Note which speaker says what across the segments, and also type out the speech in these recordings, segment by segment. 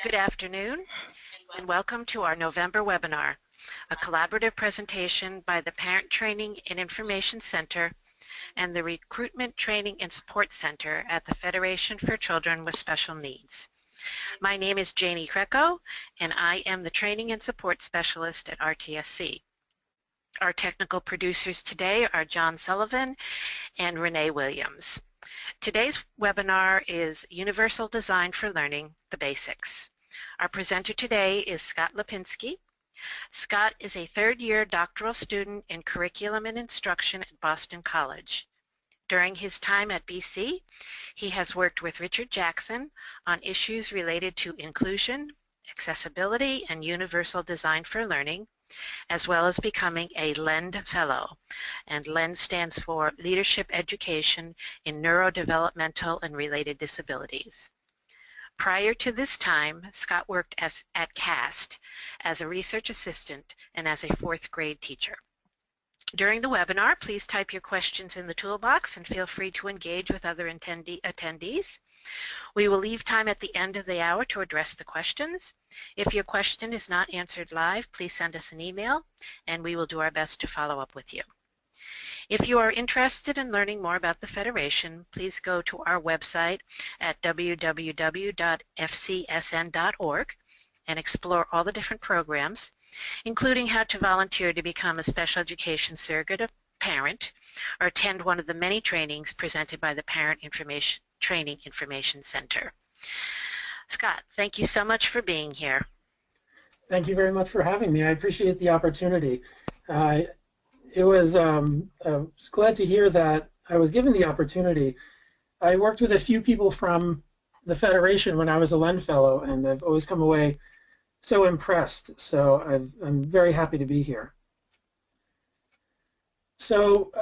Speaker 1: Good afternoon, and welcome to our November webinar, a collaborative presentation by the Parent Training and Information Center and the Recruitment Training and Support Center at the Federation for Children with Special Needs. My name is Janie Kreco, and I am the Training and Support Specialist at RTSC. Our technical producers today are John Sullivan and Renee Williams. Today's webinar is Universal Design for Learning, the Basics. Our presenter today is Scott Lapinski. Scott is a third-year doctoral student in Curriculum and Instruction at Boston College. During his time at BC, he has worked with Richard Jackson on issues related to inclusion, accessibility, and universal design for learning, as well as becoming a LEND Fellow. And LEND stands for Leadership Education in Neurodevelopmental and Related Disabilities. Prior to this time, Scott worked at CAST as a research assistant and as a fourth grade teacher. During the webinar, please type your questions in the toolbox and feel free to engage with other attendees. We will leave time at the end of the hour to address the questions. If your question is not answered live, please send us an email and we will do our best to follow up with you. If you are interested in learning more about the Federation, please go to our website at www.fcsn.org and explore all the different programs, including how to volunteer to become a special education surrogate parent or attend one of the many trainings presented by the Parent Training Information Center. Scott, thank you so much for being here.
Speaker 2: Thank you very much for having me. I appreciate the opportunity. I was glad to hear that I was given the opportunity. I worked with a few people from the Federation when I was a LEND Fellow, and I've always come away so impressed. So I'm very happy to be here. So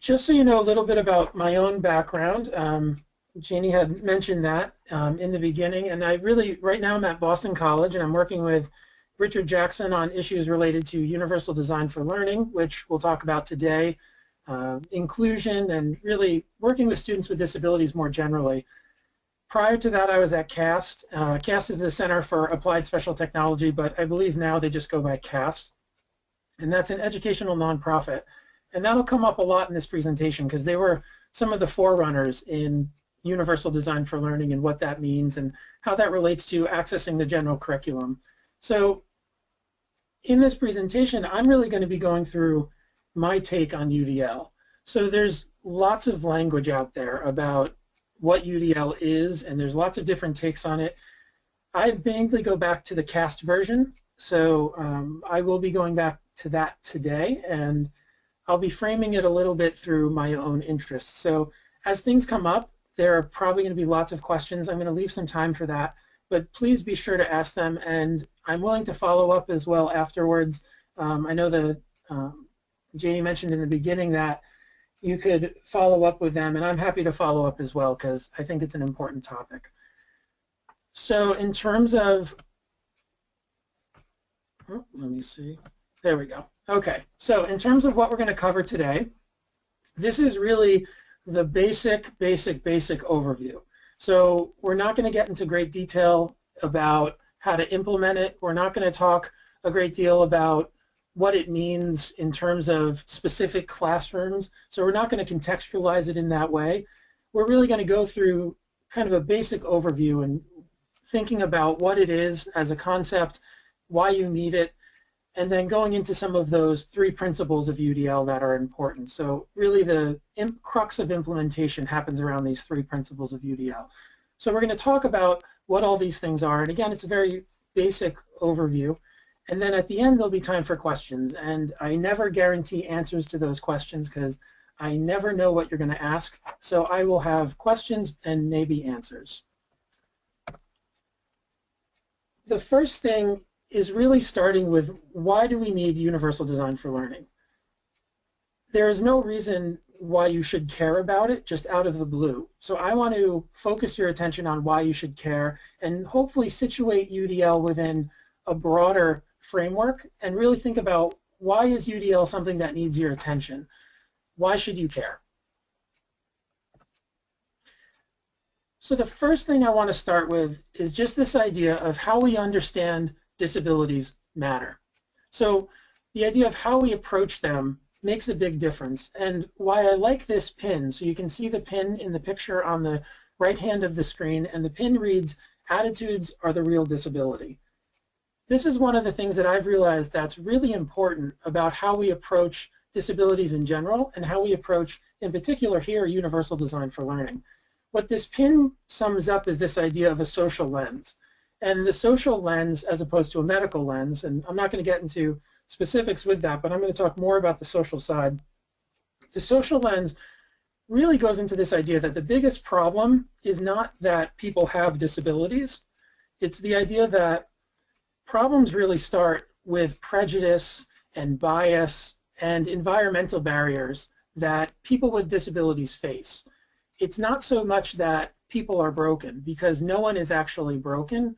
Speaker 2: just so you know a little bit about my own background, Jeannie had mentioned that in the beginning, and right now I'm at Boston College, and I'm working with Richard Jackson on issues related to universal design for learning, which we'll talk about today, inclusion, and really working with students with disabilities more generally. Prior to that, I was at CAST. CAST is the Center for Applied Special Technology, but I believe now they just go by CAST, and that's an educational nonprofit. And that'll come up a lot in this presentation because they were some of the forerunners in universal design for learning and what that means and how that relates to accessing the general curriculum. So in this presentation, I'm really going to be going through my take on UDL. So there's lots of language out there about what UDL is, and there's lots of different takes on it. I mainly go back to the CAST version, so I will be going back to that today, and I'll be framing it a little bit through my own interests. So as things come up, there are probably going to be lots of questions. I'm going to leave some time for that, but please be sure to ask them, and I'm willing to follow up as well afterwards. I know that Janie mentioned in the beginning that you could follow up with them, and I'm happy to follow up as well because I think it's an important topic. So in terms of, let me see, there we go. Okay, so in terms of what we're going to cover today, this is really the basic overview. So we're not going to get into great detail about how to implement it. We're not going to talk a great deal about what it means in terms of specific classrooms. So we're not going to contextualize it in that way. We're really going to go through kind of a basic overview and thinking about what it is as a concept, why you need it, and then going into some of those three principles of UDL that are important. So really the crux of implementation happens around these three principles of UDL. So we're going to talk about what all these things are, and again, it's a very basic overview. And then at the end, there'll be time for questions, and I never guarantee answers to those questions because I never know what you're going to ask. So I will have questions and maybe answers. The first thing is really starting with why do we need universal design for learning? There is no reason why you should care about it just out of the blue. So I want to focus your attention on why you should care and hopefully situate UDL within a broader framework and really think about why is UDL something that needs your attention? Why should you care? So the first thing I want to start with is just this idea of how we understand disabilities matter. So the idea of how we approach them makes a big difference. And why I like this pin, so you can see the pin in the picture on the right hand of the screen, and the pin reads, "Attitudes are the real disability." This is one of the things that I've realized that's really important about how we approach disabilities in general and how we approach, in particular here, universal design for learning. What this pin sums up is this idea of a social lens. And the social lens, as opposed to a medical lens, and I'm not going to get into specifics with that, but I'm going to talk more about the social side. The social lens really goes into this idea that the biggest problem is not that people have disabilities. It's the idea that problems really start with prejudice and bias and environmental barriers that people with disabilities face. It's not so much that people are broken, because no one is actually broken.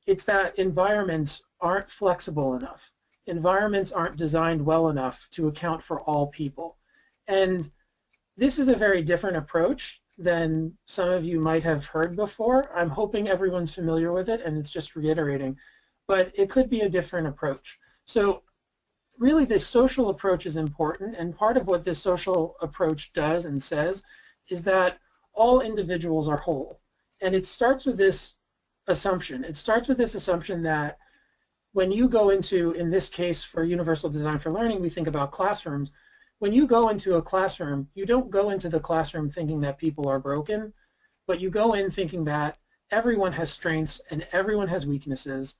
Speaker 2: It's that environments aren't flexible enough. Environments aren't designed well enough to account for all people. And this is a very different approach than some of you might have heard before. I'm hoping everyone's familiar with it, and it's just reiterating. But it could be a different approach. So really, this social approach is important, and part of what this social approach does and says is that all individuals are whole. And it starts with this assumption. It starts with this assumption that when you go into, in this case for universal design for learning, we think about classrooms. When you go into a classroom, you don't go into the classroom thinking that people are broken, but you go in thinking that everyone has strengths and everyone has weaknesses.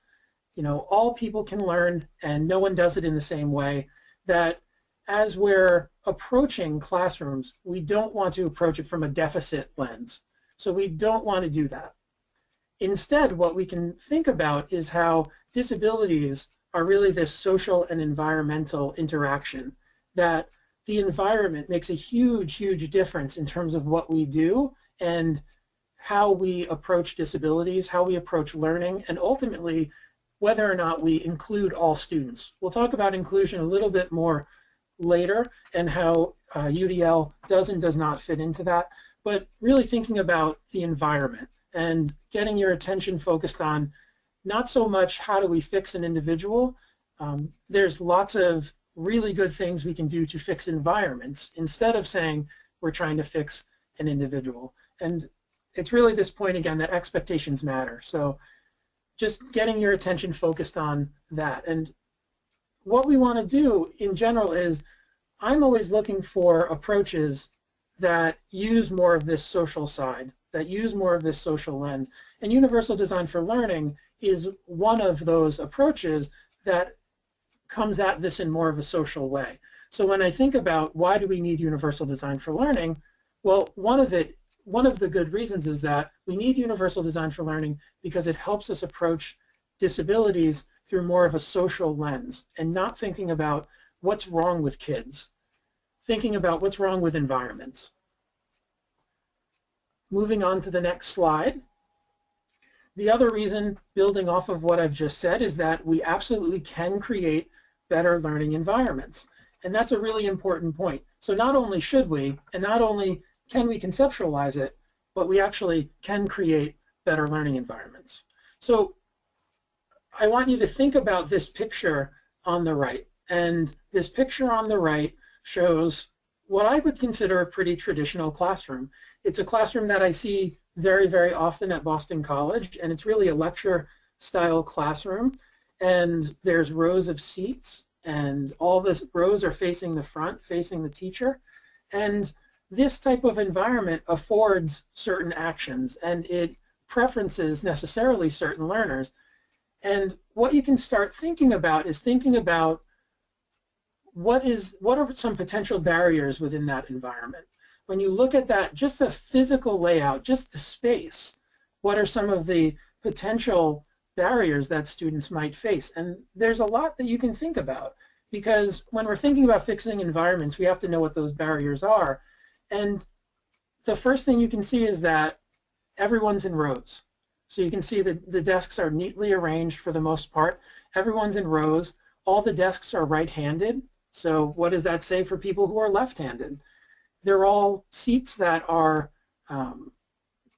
Speaker 2: You know, all people can learn and no one does it in the same way. That as we're approaching classrooms, we don't want to approach it from a deficit lens. So we don't want to do that. Instead, what we can think about is how disabilities are really this social and environmental interaction, that the environment makes a huge, huge difference in terms of what we do and how we approach disabilities, how we approach learning, and ultimately whether or not we include all students. We'll talk about inclusion a little bit more later and how UDL does and does not fit into that, but really thinking about the environment and getting your attention focused on not so much how do we fix an individual. There's lots of really good things we can do to fix environments instead of saying we're trying to fix an individual. And it's really this point again that expectations matter. So just getting your attention focused on that. And what we want to do in general is I'm always looking for approaches that use more of this social side, that use more of this social lens. And universal design for learning is one of those approaches that comes at this in more of a social way. So when I think about why do we need universal design for learning, well, one of the good reasons is that we need universal design for learning because it helps us approach disabilities through more of a social lens and not thinking about what's wrong with kids, thinking about what's wrong with environments. Moving on to the next slide. The other reason, building off of what I've just said, is that we absolutely can create better learning environments. And that's a really important point. So not only should we, and not only can we conceptualize it, but we actually can create better learning environments. So I want you to think about this picture on the right. And this picture on the right shows what I would consider a pretty traditional classroom. It's a classroom that I see very, very often at Boston College, and it's really a lecture-style classroom. And there's rows of seats, and all the rows are facing the front, facing the teacher. And this type of environment affords certain actions, and it preferences necessarily certain learners. And what you can start thinking about is thinking about what are some potential barriers within that environment. When you look at that, just a physical layout, just the space, what are some of the potential barriers that students might face? And there's a lot that you can think about, because when we're thinking about fixing environments, we have to know what those barriers are. And the first thing you can see is that everyone's in rows. So you can see that the desks are neatly arranged for the most part. Everyone's in rows. All the desks are right-handed. So what does that say for people who are left-handed? They're all seats that are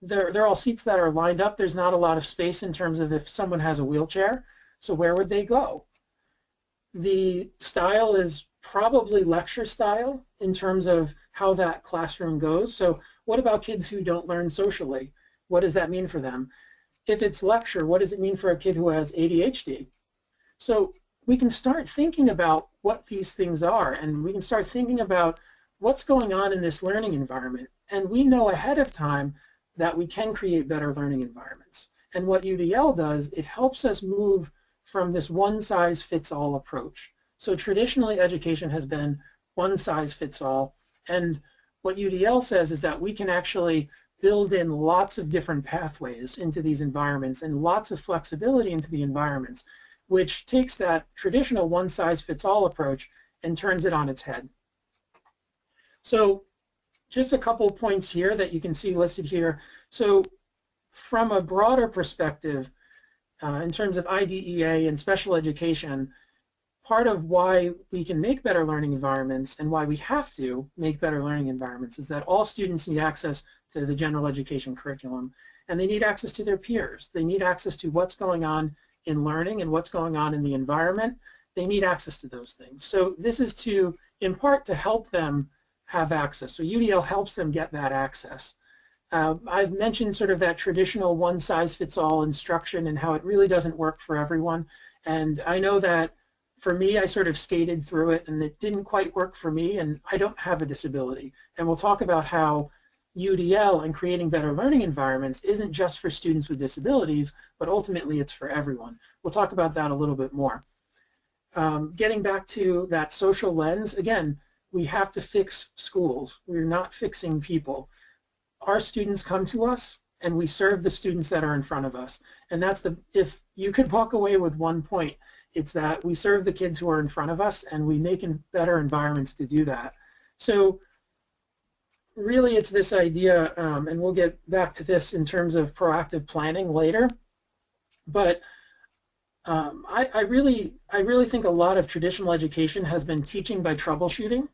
Speaker 2: they're all seats that are lined up. There's not a lot of space in terms of if someone has a wheelchair. So where would they go? The style is probably lecture style in terms of how that classroom goes. So what about kids who don't learn socially? What does that mean for them? If it's lecture, what does it mean for a kid who has ADHD? So we can start thinking about what these things are, and we can start thinking about what's going on in this learning environment. And we know ahead of time that we can create better learning environments. And what UDL does, it helps us move from this one-size-fits-all approach. So traditionally, education has been one-size-fits-all, and what UDL says is that we can actually build in lots of different pathways into these environments and lots of flexibility into the environments, which takes that traditional one-size-fits-all approach and turns it on its head. So just a couple points here that you can see listed here. So from a broader perspective, in terms of IDEA and special education, part of why we can make better learning environments and why we have to make better learning environments is that all students need access to the general education curriculum, and they need access to their peers. They need access to what's going on in learning and what's going on in the environment. They need access to those things. So this is to, in part, to help them have access. So UDL helps them get that access. I've mentioned sort of that traditional one-size-fits-all instruction and how it really doesn't work for everyone. And I know that for me, I sort of skated through it, and it didn't quite work for me, and I don't have a disability. And we'll talk about how UDL and creating better learning environments isn't just for students with disabilities, but ultimately it's for everyone. We'll talk about that a little bit more. Getting back to that social lens, again, we have to fix schools. We're not fixing people. Our students come to us, and we serve the students that are in front of us. And that's the, if you could walk away with one point, it's that we serve the kids who are in front of us, and we make better environments to do that. So really it's this idea, and we'll get back to this in terms of proactive planning later, but I really think a lot of traditional education has been teaching by troubleshooting.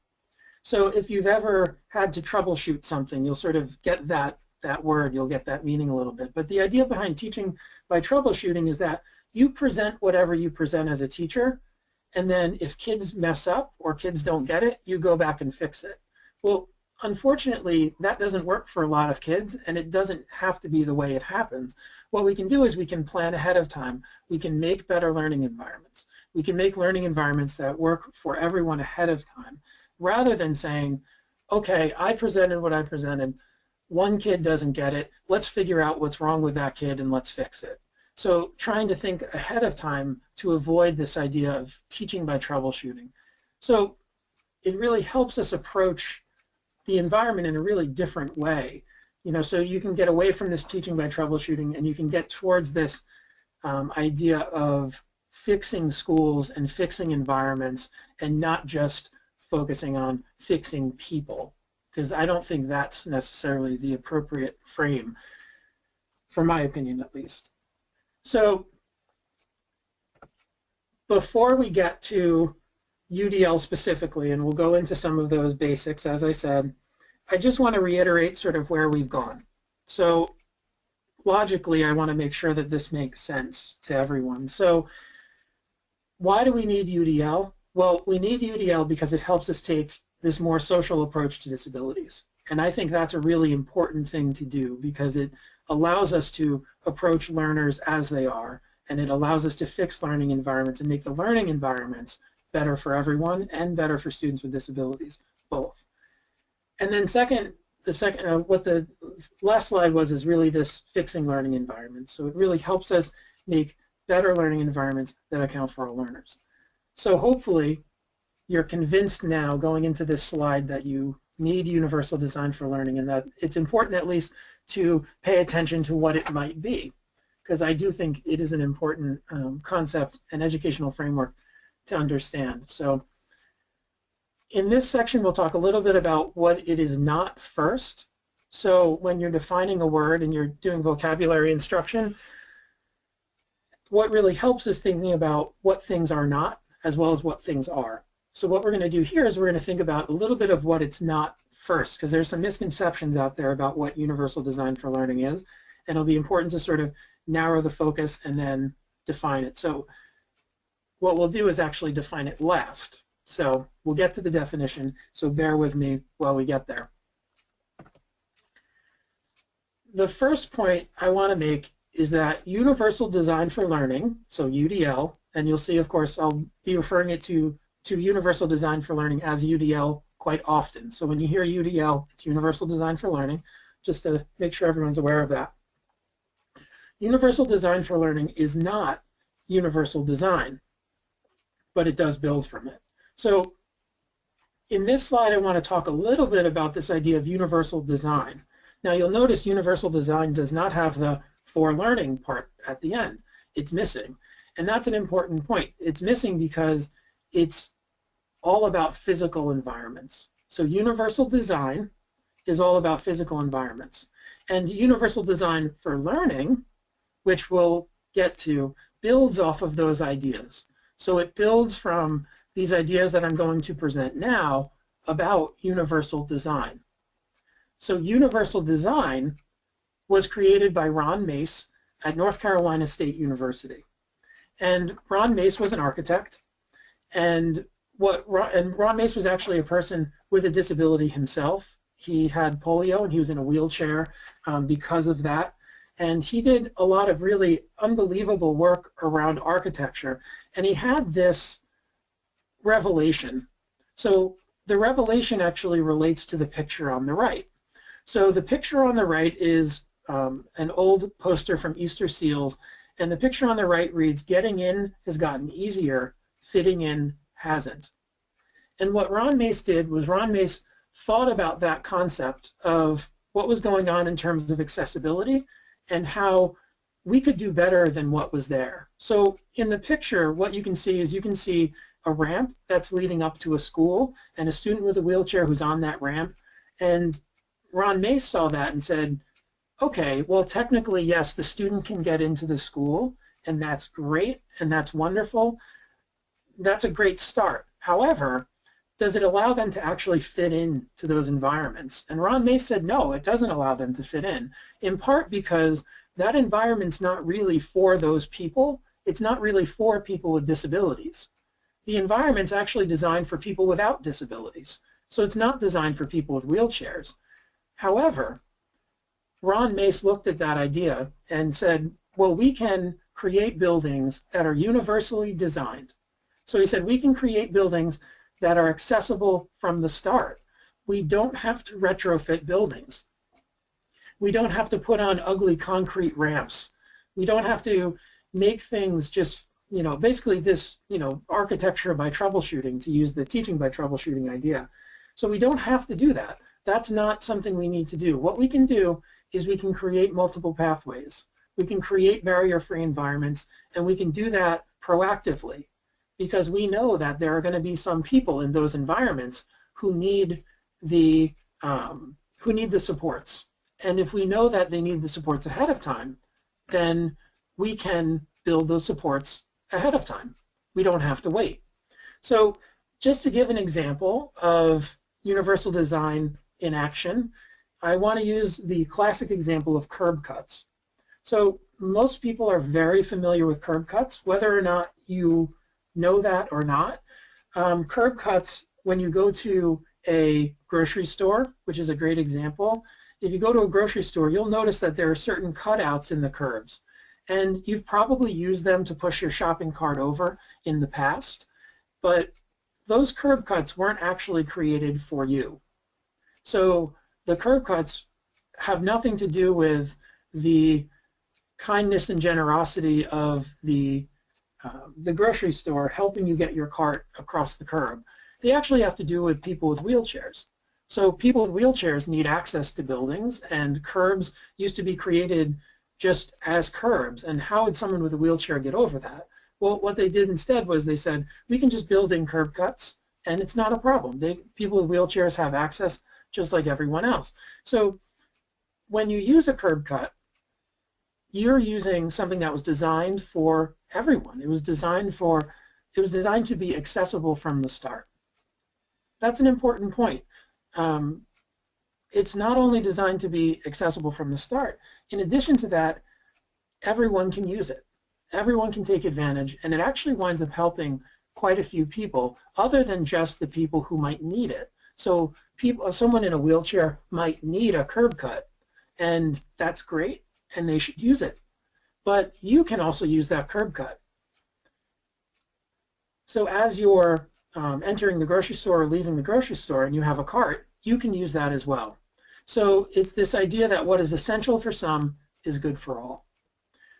Speaker 2: So if you've ever had to troubleshoot something, you'll sort of get that word, you'll get that meaning a little bit. But the idea behind teaching by troubleshooting is that you present whatever you present as a teacher, and then if kids mess up or kids don't get it, you go back and fix it. Well, unfortunately, that doesn't work for a lot of kids, and it doesn't have to be the way it happens. What we can do is we can plan ahead of time. We can make better learning environments. We can make learning environments that work for everyone ahead of time, rather than saying, okay, I presented what I presented, one kid doesn't get it, let's figure out what's wrong with that kid and let's fix it. So trying to think ahead of time to avoid this idea of teaching by troubleshooting. So it really helps us approach the environment in a really different way. You know, so you can get away from this teaching by troubleshooting, and you can get towards this idea of fixing schools and fixing environments, and not just focusing on fixing people, because I don't think that's necessarily the appropriate frame, for my opinion at least. So before we get to UDL specifically, and we'll go into some of those basics, as I said, I just want to reiterate sort of where we've gone. So logically, I want to make sure that this makes sense to everyone. So why do we need UDL? Well, we need UDL because it helps us take this more social approach to disabilities. And I think that's a really important thing to do, because it allows us to approach learners as they are, and it allows us to fix learning environments and make the learning environments better for everyone and better for students with disabilities, both. And then what the last slide was is really this fixing learning environments. So it really helps us make better learning environments that account for all learners. So hopefully you're convinced now going into this slide that you need universal design for learning, and that it's important at least to pay attention to what it might be, because I do think it is an important concept and educational framework to understand. So in this section, we'll talk a little bit about what it is not first. So when you're defining a word and you're doing vocabulary instruction, what really helps is thinking about what things are not as well as what things are. So what we're going to do here is we're going to think about a little bit of what it's not first, because there's some misconceptions out there about what universal design for learning is, and it'll be important to sort of narrow the focus and then define it. So what we'll do is actually define it last. So we'll get to the definition, so bear with me while we get there. The first point I want to make is that universal design for learning, so UDL, and you'll see, of course, I'll be referring it to universal design for learning as UDL quite often. So when you hear UDL, it's universal design for learning, just to make sure everyone's aware of that. Universal design for learning is not universal design, but it does build from it. So in this slide, I want to talk a little bit about this idea of universal design. Now you'll notice universal design does not have the for learning part at the end. It's missing. And that's an important point. It's missing because it's all about physical environments. So universal design is all about physical environments. And universal design for learning, which we'll get to, builds off of those ideas. So it builds from these ideas that I'm going to present now about universal design. So universal design was created by Ron Mace at North Carolina State University. And Ron Mace was an architect, and Ron Mace was actually a person with a disability himself. He had polio and he was in a wheelchair because of that. And he did a lot of really unbelievable work around architecture. And he had this revelation. So the revelation actually relates to the picture on the right. So the picture on the right is an old poster from Easter Seals, and the picture on the right reads, "Getting in has gotten easier, fitting in hasn't." And what Ron Mace did was Ron Mace thought about that concept of what was going on in terms of accessibility and how we could do better than what was there. So in the picture, what you can see is you can see a ramp that's leading up to a school and a student with a wheelchair who's on that ramp. And Ron Mace saw that and said, okay, well, technically, yes, the student can get into the school, and that's great, and that's wonderful. That's a great start. However, does it allow them to actually fit into those environments? And Ron Mace said, no, it doesn't allow them to fit in part because that environment's not really for those people. It's not really for people with disabilities. The environment's actually designed for people without disabilities. So it's not designed for people with wheelchairs. However, Ron Mace looked at that idea and said, well, we can create buildings that are universally designed. So he said, we can create buildings that are accessible from the start. We don't have to retrofit buildings. We don't have to put on ugly concrete ramps. We don't have to make things just, basically this, architecture by troubleshooting, to use the teaching by troubleshooting idea. So we don't have to do that. That's not something we need to do. What we can do is we can create multiple pathways. We can create barrier-free environments, and we can do that proactively because we know that there are going to be some people in those environments who need the supports. And if we know that they need the supports ahead of time, then we can build those supports ahead of time. We don't have to wait. So just to give an example of universal design in action, I want to use the classic example of curb cuts. So most people are very familiar with curb cuts, whether or not you know that or not. Curb cuts, when you go to a grocery store, which is a great example, if you go to a grocery store, you'll notice that there are certain cutouts in the curbs. And you've probably used them to push your shopping cart over in the past, but those curb cuts weren't actually created for you. So the curb cuts have nothing to do with the kindness and generosity of the grocery store helping you get your cart across the curb. They actually have to do with people with wheelchairs. So people with wheelchairs need access to buildings, and curbs used to be created just as curbs. And how would someone with a wheelchair get over that? Well, what they did instead was they said, we can just build in curb cuts, and it's not a problem. People with wheelchairs have access just like everyone else. So when you use a curb cut, you're using something that was designed for everyone. It was designed to be accessible from the start. That's an important point. it's not only designed to be accessible from the start. In addition to that, everyone can use it. Everyone can take advantage, and it actually winds up helping quite a few people other than just the people who might need it. So someone in a wheelchair might need a curb cut, and that's great, and they should use it. But you can also use that curb cut. So as you're entering the grocery store or leaving the grocery store and you have a cart, you can use that as well. So it's this idea that what is essential for some is good for all.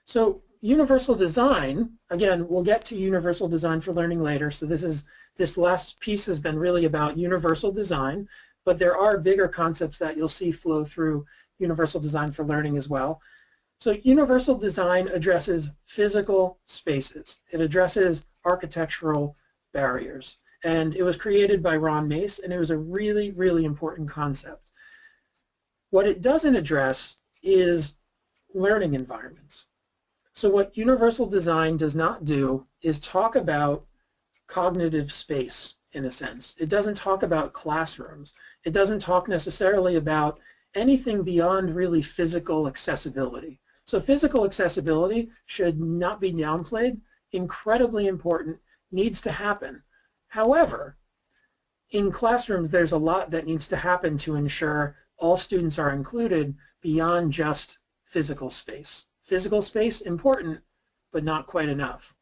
Speaker 2: So universal design, again, we'll get to universal design for learning later. So this last piece has been really about universal design, but there are bigger concepts that you'll see flow through universal design for learning as well. So universal design addresses physical spaces. It addresses architectural barriers. And it was created by Ron Mace, and it was a really, really important concept. What it doesn't address is learning environments. So what universal design does not do is talk about cognitive space, in a sense. It doesn't talk about classrooms. It doesn't talk necessarily about anything beyond really physical accessibility. So physical accessibility should not be downplayed. Incredibly important, needs to happen. However, in classrooms, there's a lot that needs to happen to ensure all students are included beyond just physical space. Physical space, important, but not quite enough.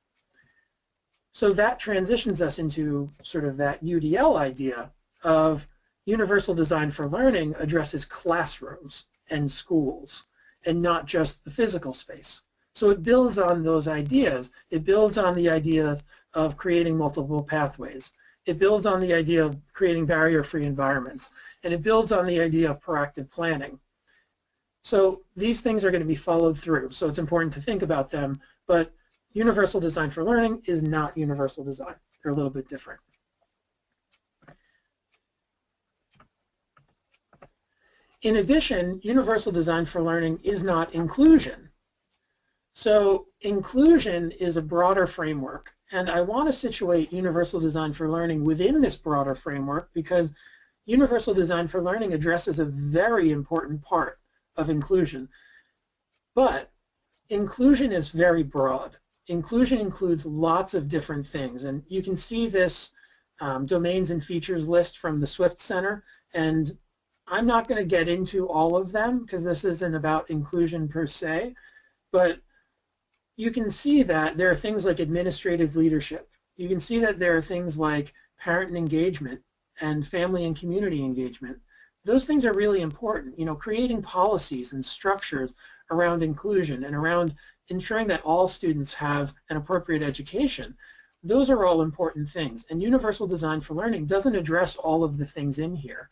Speaker 2: So that transitions us into sort of that UDL idea of universal design for learning addresses classrooms and schools and not just the physical space. So it builds on those ideas. It builds on the idea of creating multiple pathways. It builds on the idea of creating barrier-free environments. And it builds on the idea of proactive planning. So these things are going to be followed through. So it's important to think about them. But universal design for learning is not universal design. They're a little bit different. In addition, universal design for learning is not inclusion. So inclusion is a broader framework, and I want to situate universal design for learning within this broader framework because universal design for learning addresses a very important part of inclusion. But inclusion is very broad. Inclusion includes lots of different things, and you can see this domains and features list from the Swift Center, and I'm not going to get into all of them because this isn't about inclusion per se, but you can see that there are things like administrative leadership. You can see that there are things like parent engagement and family and community engagement. Those things are really important. You know, creating policies and structures around inclusion and around ensuring that all students have an appropriate education. Those are all important things. And universal design for learning doesn't address all of the things in here.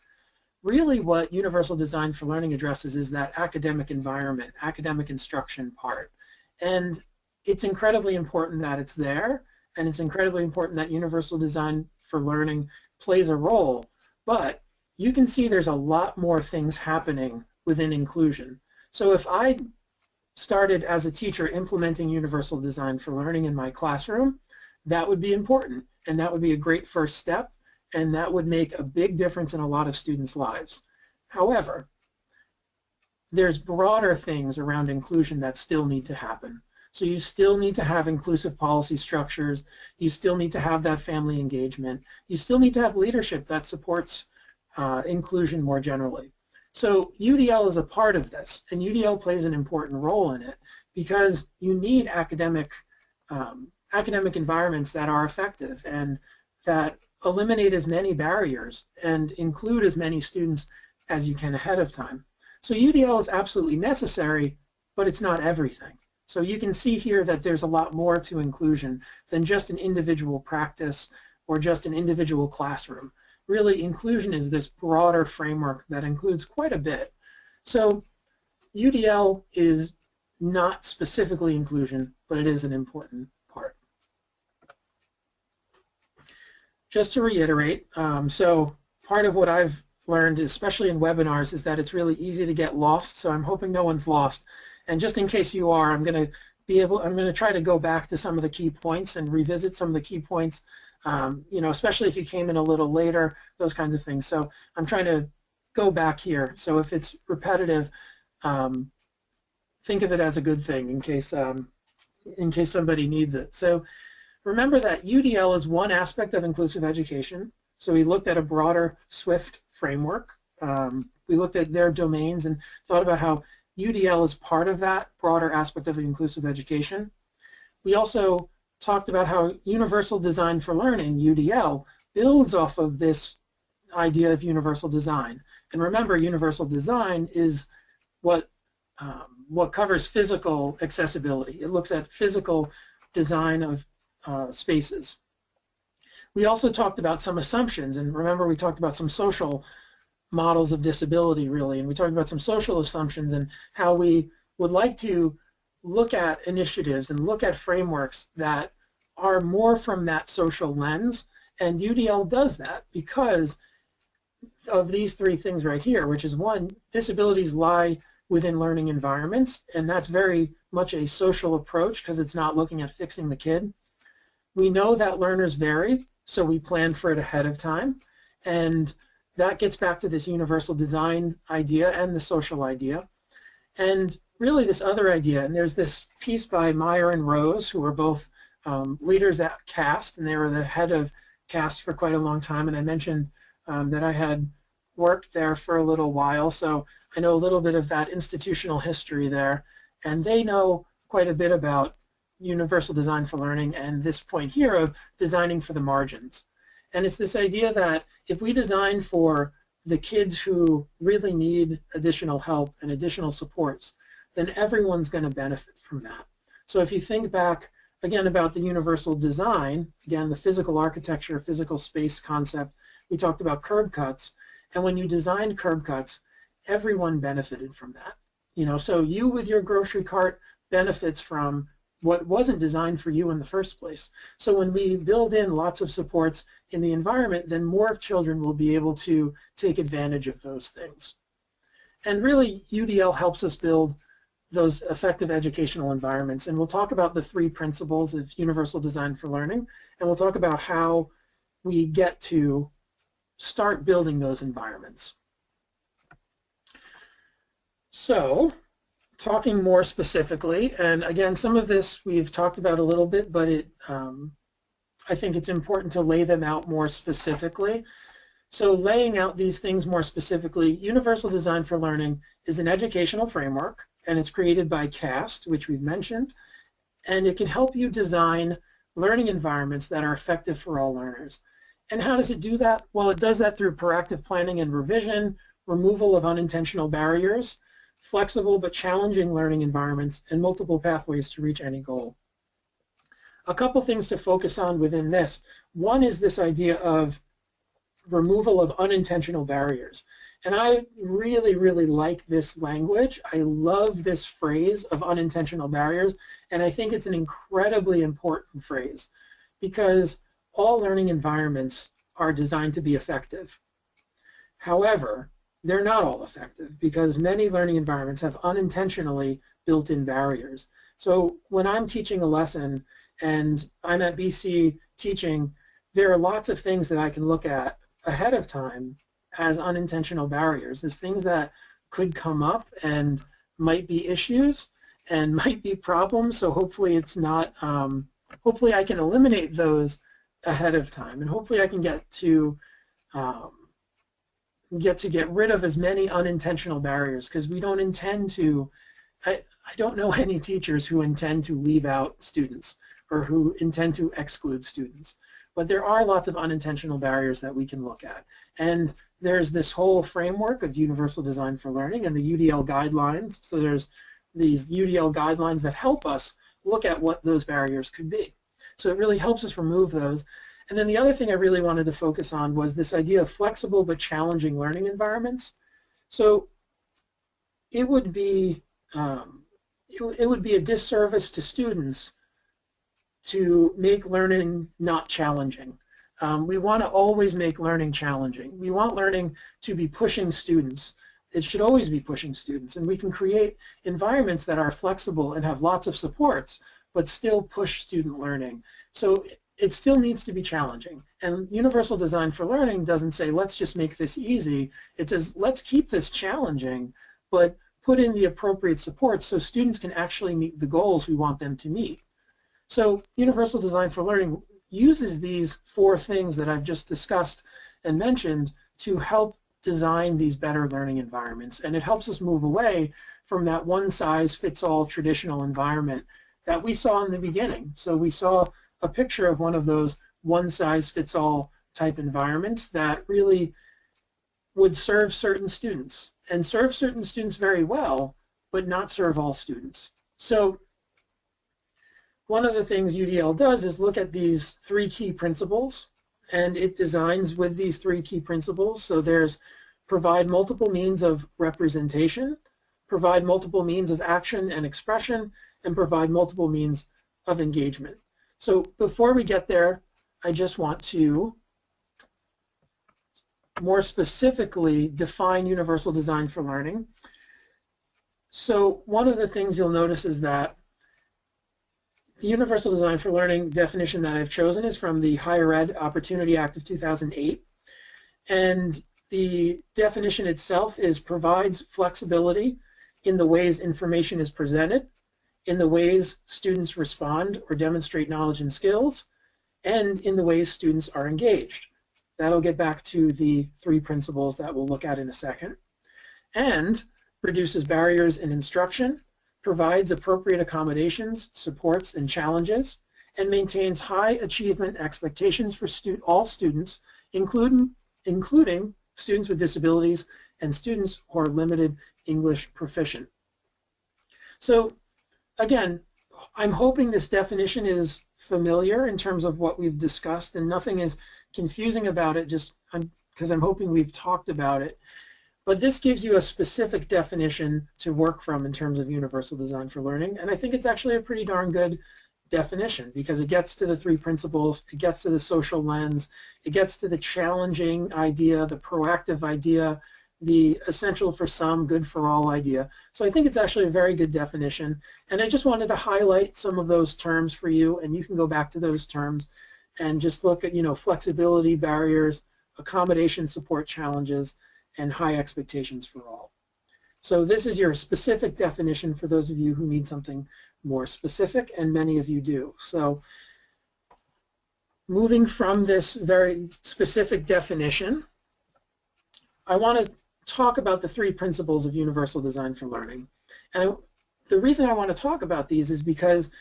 Speaker 2: Really what universal design for learning addresses is that academic environment, academic instruction part. And it's incredibly important that it's there, and it's incredibly important that universal design for learning plays a role. But you can see there's a lot more things happening within inclusion. So if I started as a teacher implementing universal design for learning in my classroom, that would be important, and that would be a great first step, and that would make a big difference in a lot of students' lives. However, there's broader things around inclusion that still need to happen. So you still need to have inclusive policy structures. You still need to have that family engagement. You still need to have leadership that supports inclusion more generally. So UDL is a part of this, and UDL plays an important role in it because you need academic environments that are effective and that eliminate as many barriers and include as many students as you can ahead of time. So UDL is absolutely necessary, but it's not everything. So you can see here that there's a lot more to inclusion than just an individual practice or just an individual classroom. Really, inclusion is this broader framework that includes quite a bit. So UDL is not specifically inclusion, but it is an important part. Just to reiterate, so part of what I've learned, especially in webinars, is that it's really easy to get lost, so I'm hoping no one's lost. And just in case you are, I'm going to try to go back to some of the key points and revisit some of the key points, you know, especially if you came in a little later, those kinds of things. So I'm trying to go back here. So if it's repetitive, think of it as a good thing in case somebody needs it. So remember that UDL is one aspect of inclusive education. So we looked at a broader SWIFT framework. We looked at their domains and thought about how UDL is part of that broader aspect of inclusive education. We also talked about how Universal Design for Learning, UDL, builds off of this idea of universal design. And remember, universal design is what covers physical accessibility. It looks at physical design of spaces. We also talked about some assumptions, and remember we talked about some social models of disability, really, and we talked about some social assumptions and how we would like to look at initiatives and look at frameworks that are more from that social lens, and UDL does that because of these three things right here, which is one, disabilities lie within learning environments, and that's very much a social approach because it's not looking at fixing the kid. We know that learners vary, so we plan for it ahead of time, and that gets back to this universal design idea and the social idea. And really this other idea, and there's this piece by Meyer and Rose, who are both leaders at CAST, and they were the head of CAST for quite a long time, and I mentioned that I had worked there for a little while, so I know a little bit of that institutional history there, and they know quite a bit about universal design for learning and this point here of designing for the margins. And it's this idea that if we design for the kids who really need additional help and additional supports, then everyone's going to benefit from that. So if you think back again about the universal design, again the physical architecture, physical space concept, we talked about curb cuts, and when you designed curb cuts, everyone benefited from that. You know, so you with your grocery cart benefits from what wasn't designed for you in the first place. So when we build in lots of supports in the environment, then more children will be able to take advantage of those things. And really, UDL helps us build those effective educational environments. And we'll talk about the three principles of universal design for learning, and we'll talk about how we get to start building those environments. So, talking more specifically, and again, some of this we've talked about a little bit, but I think it's important to lay them out more specifically. So laying out these things more specifically, Universal Design for Learning is an educational framework, and it's created by CAST, which we've mentioned, and it can help you design learning environments that are effective for all learners. And how does it do that? Well, it does that through proactive planning and revision, removal of unintentional barriers, flexible but challenging learning environments, and multiple pathways to reach any goal. A couple things to focus on within this. One is this idea of removal of unintentional barriers. And I really, really like this language. I love this phrase of unintentional barriers, and I think it's an incredibly important phrase because all learning environments are designed to be effective. However, they're not all effective because many learning environments have unintentionally built-in barriers. So when I'm teaching a lesson and I'm at BC teaching, there are lots of things that I can look at ahead of time as unintentional barriers, as things that could come up and might be issues and might be problems. So hopefully it's not, hopefully I can eliminate those ahead of time, and hopefully I can get rid of as many unintentional barriers, because we don't intend to, I don't know any teachers who intend to leave out students or who intend to exclude students. But there are lots of unintentional barriers that we can look at. And there's this whole framework of universal design for learning and the UDL guidelines. So there's these UDL guidelines that help us look at what those barriers could be. So it really helps us remove those. And then the other thing I really wanted to focus on was this idea of flexible but challenging learning environments. So it would be a disservice to students to make learning not challenging. We want to always make learning challenging. We want learning to be pushing students. It should always be pushing students, and we can create environments that are flexible and have lots of supports, but still push student learning. So it still needs to be challenging. And Universal Design for Learning doesn't say, let's just make this easy. It says, let's keep this challenging, but put in the appropriate supports so students can actually meet the goals we want them to meet. So Universal Design for Learning uses these 4 things that I've just discussed and mentioned to help design these better learning environments. And it helps us move away from that one-size-fits-all traditional environment that we saw in the beginning. So we saw a picture of one of those one-size-fits-all type environments that really would serve certain students, and serve certain students very well, but not serve all students. So one of the things UDL does is look at these 3 key principles, and it designs with these 3 key principles. So there's provide multiple means of representation, provide multiple means of action and expression, and provide multiple means of engagement. So before we get there, I just want to more specifically define Universal Design for Learning. So one of the things you'll notice is that the Universal Design for Learning definition that I've chosen is from the Higher Ed Opportunity Act of 2008. And the definition itself is provides flexibility in the ways information is presented, in the ways students respond or demonstrate knowledge and skills, and in the ways students are engaged. That'll get back to the 3 principles that we'll look at in a second. And reduces barriers in instruction, provides appropriate accommodations, supports, and challenges, and maintains high achievement expectations for all students, including students with disabilities and students who are limited English proficient. So again, I'm hoping this definition is familiar in terms of what we've discussed, and nothing is confusing about it, just because I'm hoping we've talked about it. But this gives you a specific definition to work from in terms of Universal Design for Learning, and I think it's actually a pretty darn good definition because it gets to the 3 principles, it gets to the social lens, it gets to the challenging idea, the proactive idea, the essential for some, good for all idea. So I think it's actually a very good definition, and I just wanted to highlight some of those terms for you, and you can go back to those terms and just look at, flexibility, barriers, accommodation, support, challenges, and high expectations for all. So this is your specific definition for those of you who need something more specific, and many of you do. So moving from this very specific definition, I want to talk about the 3 principles of Universal Design for Learning. And the reason I want to talk about these is because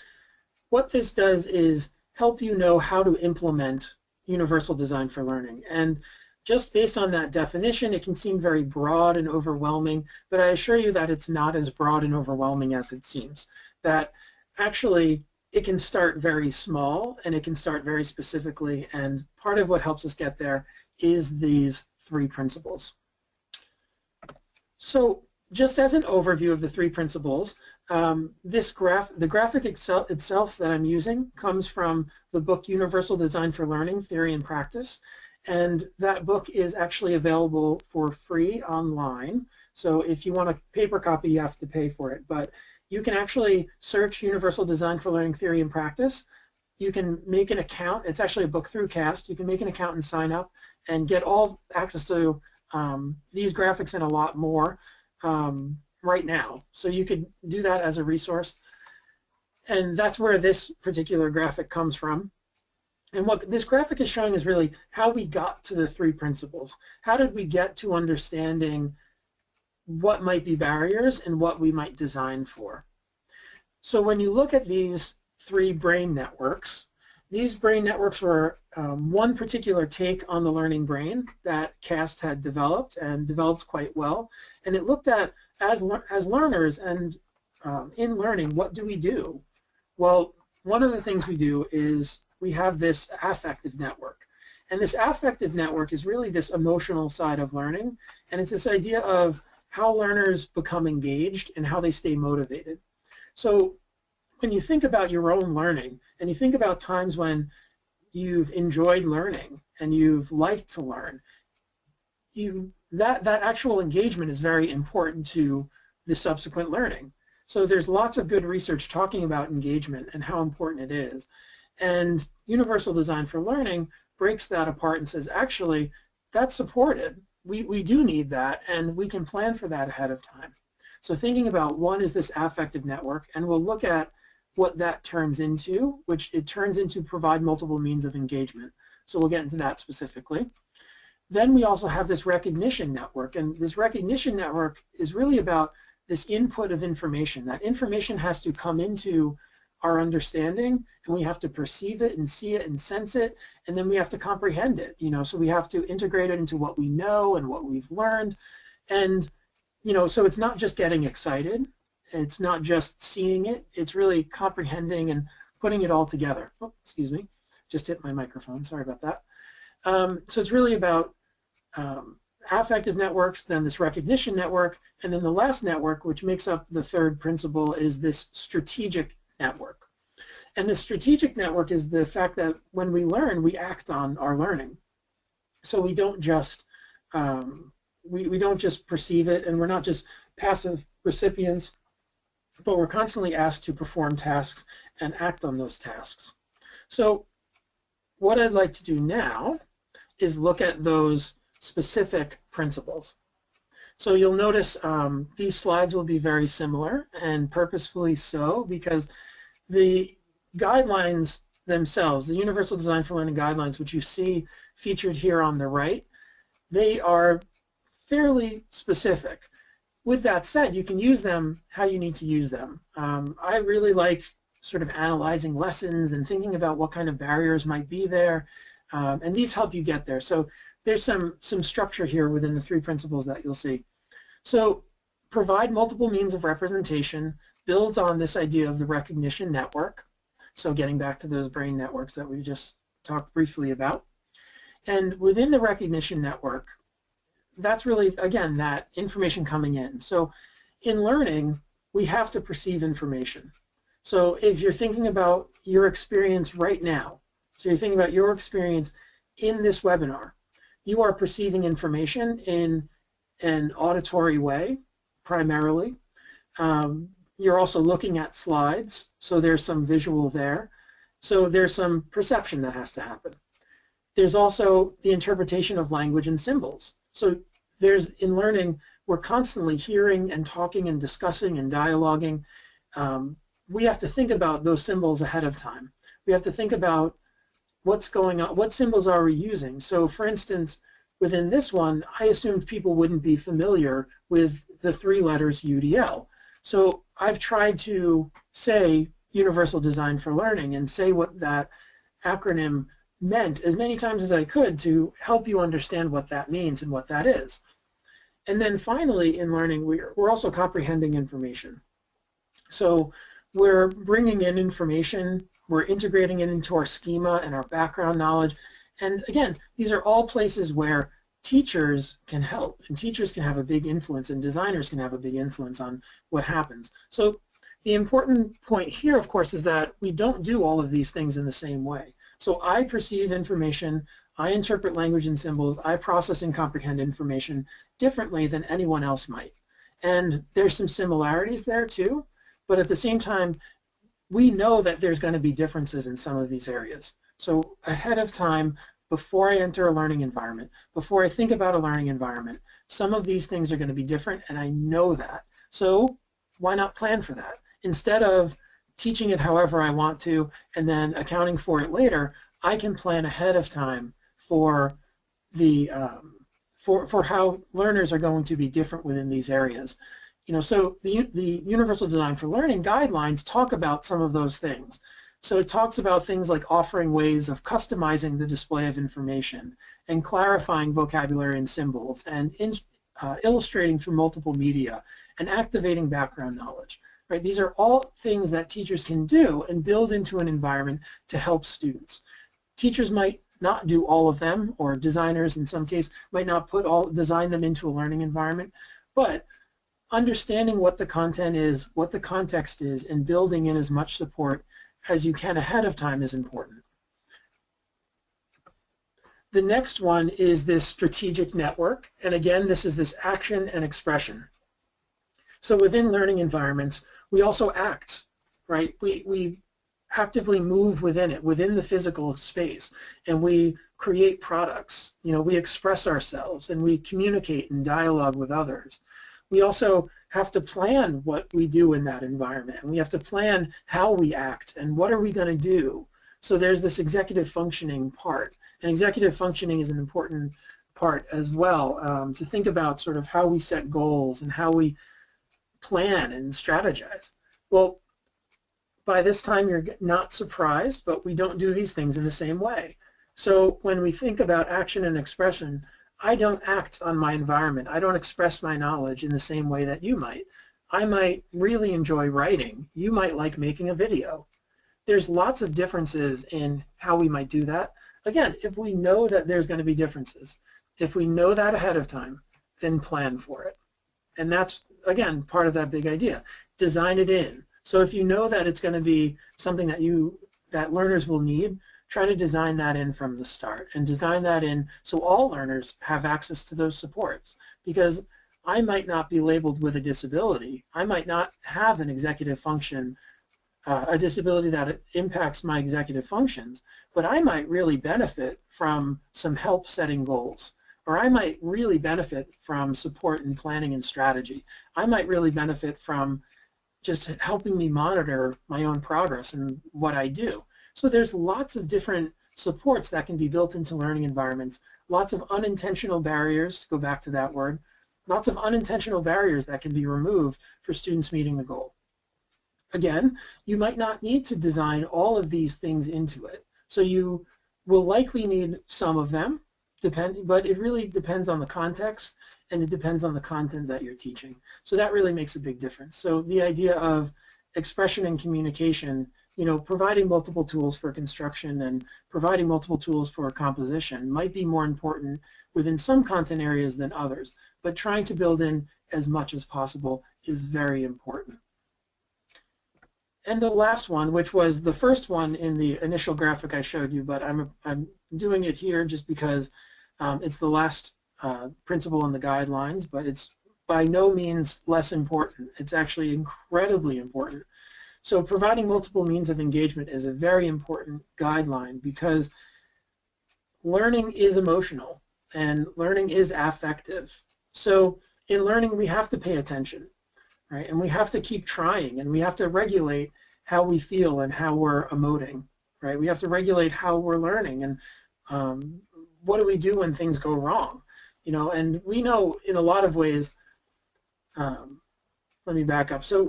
Speaker 2: what this does is help you know how to implement Universal Design for Learning. And just based on that definition, it can seem very broad and overwhelming, but I assure you that it's not as broad and overwhelming as it seems. That actually it can start very small and it can start very specifically, and part of what helps us get there is these 3 principles. So just as an overview of the 3 principles, the graphic itself that I'm using comes from the book Universal Design for Learning, Theory and Practice. And that book is actually available for free online. So if you want a paper copy, you have to pay for it. But you can actually search Universal Design for Learning, Theory and Practice. You can make an account. It's actually a book through CAST. You can make an account and sign up and get all access to these graphics and a lot more right now. So you could do that as a resource. And that's where this particular graphic comes from. And what this graphic is showing is really how we got to the 3 principles. How did we get to understanding what might be barriers and what we might design for? So when you look at these 3 brain networks, these brain networks were one particular take on the learning brain that CAST had developed and developed quite well. And it looked at, as learners and in learning, what do we do? Well, one of the things we do is we have this affective network. And this affective network is really this emotional side of learning, and it's this idea of how learners become engaged and how they stay motivated. So when you think about your own learning, and you think about times when you've enjoyed learning and you've liked to learn, that actual engagement is very important to the subsequent learning. So there's lots of good research talking about engagement and how important it is. And universal design for learning breaks that apart and says, actually, that's supported. We do need that, and we can plan for that ahead of time. So thinking about one is this affective network, and we'll look at what that turns into, which it turns into provide multiple means of engagement. So we'll get into that specifically. Then we also have this recognition network, and this recognition network is really about this input of information. That information has to come into our understanding, and we have to perceive it and see it and sense it, and then we have to comprehend it. So we have to integrate it into what we know and what we've learned. And so it's not just getting excited, it's not just seeing it, it's really comprehending and putting it all together. Oh, excuse me, just hit my microphone, sorry about that. So it's really about affective networks, then this recognition network, and then the last network, which makes up the third principle, is this strategic network. And the strategic network is the fact that when we learn, we act on our learning. So we don't just we don't just perceive it, and we're not just passive recipients, but we're constantly asked to perform tasks and act on those tasks. So what I'd like to do now is look at those specific principles. So you'll notice these slides will be very similar, and purposefully so, because the guidelines themselves, the Universal Design for Learning guidelines, which you see featured here on the right, they are fairly specific. With that said, you can use them how you need to use them. I really like sort of analyzing lessons and thinking about what kind of barriers might be there, and these help you get there. So there's some structure here within the three principles that you'll see. So provide multiple means of representation builds on this idea of the recognition network. So getting back to those brain networks that we just talked briefly about. And within the recognition network, that's really, again, that information coming in. So in learning, we have to perceive information. So if you're thinking about your experience right now, so you're thinking about your experience in this webinar, you are perceiving information in an auditory way, primarily. You're also looking at slides, so there's some visual there. So there's some perception that has to happen. There's also the interpretation of language and symbols. So in learning, we're constantly hearing and talking and discussing and dialoguing. We have to think about those symbols ahead of time. We have to think about what's going on, what symbols are we using. So for instance, within this one, I assumed people wouldn't be familiar with the three letters UDL. So I've tried to say Universal Design for Learning and say what that acronym meant as many times as I could to help you understand what that means and what that is. And then finally, in learning, we're also comprehending information. So we're bringing in information, we're integrating it into our schema and our background knowledge. And again, these are all places where teachers can help, and teachers can have a big influence, and designers can have a big influence on what happens. So the important point here, of course, is that we don't do all of these things in the same way. So I perceive information, I interpret language and symbols, I process and comprehend information differently than anyone else might. And there's some similarities there too, but at the same time, we know that there's going to be differences in some of these areas. So ahead of time, before I enter a learning environment, before I think about a learning environment, some of these things are going to be different, and I know that. So why not plan for that? Instead of teaching it however I want to and then accounting for it later, I can plan ahead of time for the for how learners are going to be different within these areas. So the Universal Design for Learning guidelines talk about some of those things. So it talks about things like offering ways of customizing the display of information and clarifying vocabulary and symbols and illustrating through multiple media and activating background knowledge. Right? These are all things that teachers can do and build into an environment to help students. Teachers might not do all of them, or designers in some case might not design them into a learning environment, but understanding what the content is, what the context is, and building in as much support as you can ahead of time is important. The next one is this strategic network, and again, this is this action and expression. So within learning environments, we also act, right? We actively move within it, within the physical space, and we create products. We express ourselves and we communicate and dialogue with others. We also have to plan what we do in that environment, and we have to plan how we act and what are we going to do. So there's this executive functioning part, and executive functioning is an important part as well, to think about sort of how we set goals and how we plan and strategize. Well, by this time you're not surprised, but we don't do these things in the same way. So when we think about action and expression, I don't act on my environment. I don't express my knowledge in the same way that you might. I might really enjoy writing. You might like making a video. There's lots of differences in how we might do that. Again, if we know that there's going to be differences, if we know that ahead of time, then plan for it. And that's, again, part of that big idea. Design it in. So if you know that it's going to be something that learners will need, try to design that in from the start, and design that in so all learners have access to those supports. Because I might not be labeled with a disability. I might not have an executive function, a disability that impacts my executive functions, but I might really benefit from some help setting goals. Or I might really benefit from support in planning and strategy. I might really benefit from just helping me monitor my own progress and what I do. So there's lots of different supports that can be built into learning environments, lots of unintentional barriers, to go back to that word, lots of unintentional barriers that can be removed for students meeting the goal. Again, you might not need to design all of these things into it. So you will likely need some of them, but it really depends on the context, and it depends on the content that you're teaching. So that really makes a big difference. So the idea of expression and communication, providing multiple tools for construction and providing multiple tools for composition might be more important within some content areas than others, but trying to build in as much as possible is very important. And the last one, which was the first one in the initial graphic I showed you, but I'm doing it here just because it's the last principle in the guidelines, but it's by no means less important. It's actually incredibly important. So providing multiple means of engagement is a very important guideline, because learning is emotional and learning is affective. So in learning we have to pay attention, right? And we have to keep trying, and we have to regulate how we feel and how we're emoting, right? We have to regulate how we're learning, and what do we do when things go wrong? And we know in a lot of ways, let me back up. So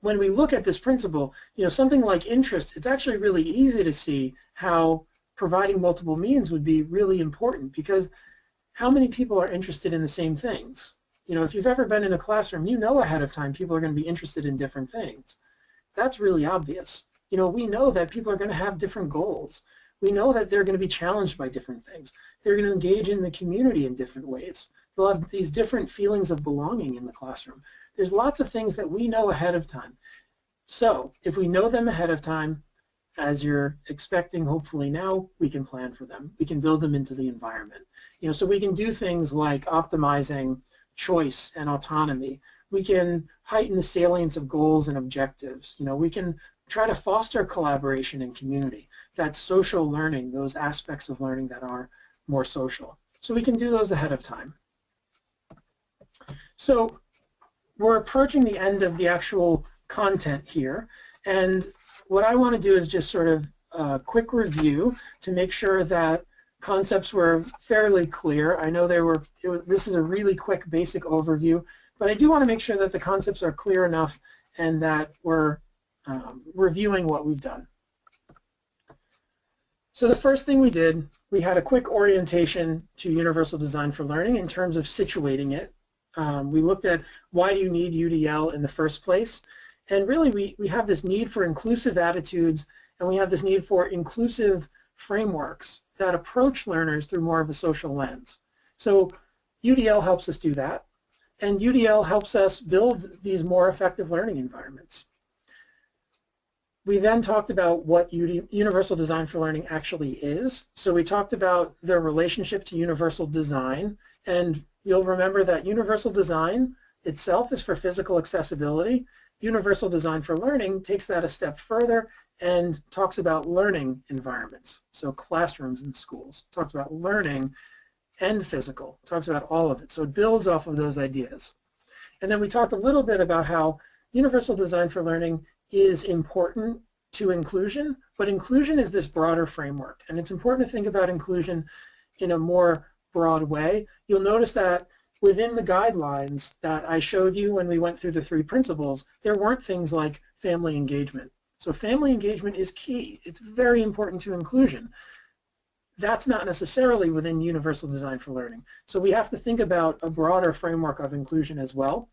Speaker 2: when we look at this principle, something like interest, it's actually really easy to see how providing multiple means would be really important, because how many people are interested in the same things? If you've ever been in a classroom, you know ahead of time people are going to be interested in different things. That's really obvious. We know that people are going to have different goals. We know that they're going to be challenged by different things. They're going to engage in the community in different ways. They'll have these different feelings of belonging in the classroom. There's lots of things that we know ahead of time. So if we know them ahead of time, as you're expecting hopefully now, we can plan for them. We can build them into the environment. So we can do things like optimizing choice and autonomy. We can heighten the salience of goals and objectives. We can try to foster collaboration and community. That's social learning, those aspects of learning that are more social. So we can do those ahead of time. So we're approaching the end of the actual content here, and what I want to do is just sort of a quick review to make sure that concepts were fairly clear. I know this is a really quick basic overview, but I do want to make sure that the concepts are clear enough and that we're reviewing what we've done. So the first thing we did, we had a quick orientation to universal design for learning in terms of situating it. We looked at why do you need UDL in the first place, and really we have this need for inclusive attitudes, and we have this need for inclusive frameworks that approach learners through more of a social lens. So UDL helps us do that, and UDL helps us build these more effective learning environments. We then talked about what universal design for learning actually is. So we talked about their relationship to universal design, and you'll remember that universal design itself is for physical accessibility. Universal design for learning takes that a step further and talks about learning environments, so classrooms and schools. It talks about learning and physical. It talks about all of it. So it builds off of those ideas. And then we talked a little bit about how universal design for learning is important to inclusion, but inclusion is this broader framework. And it's important to think about inclusion in a more broad way. You'll notice that within the guidelines that I showed you when we went through the 3 principles, there weren't things like family engagement. So family engagement is key. It's very important to inclusion. That's not necessarily within universal design for learning. So we have to think about a broader framework of inclusion as well.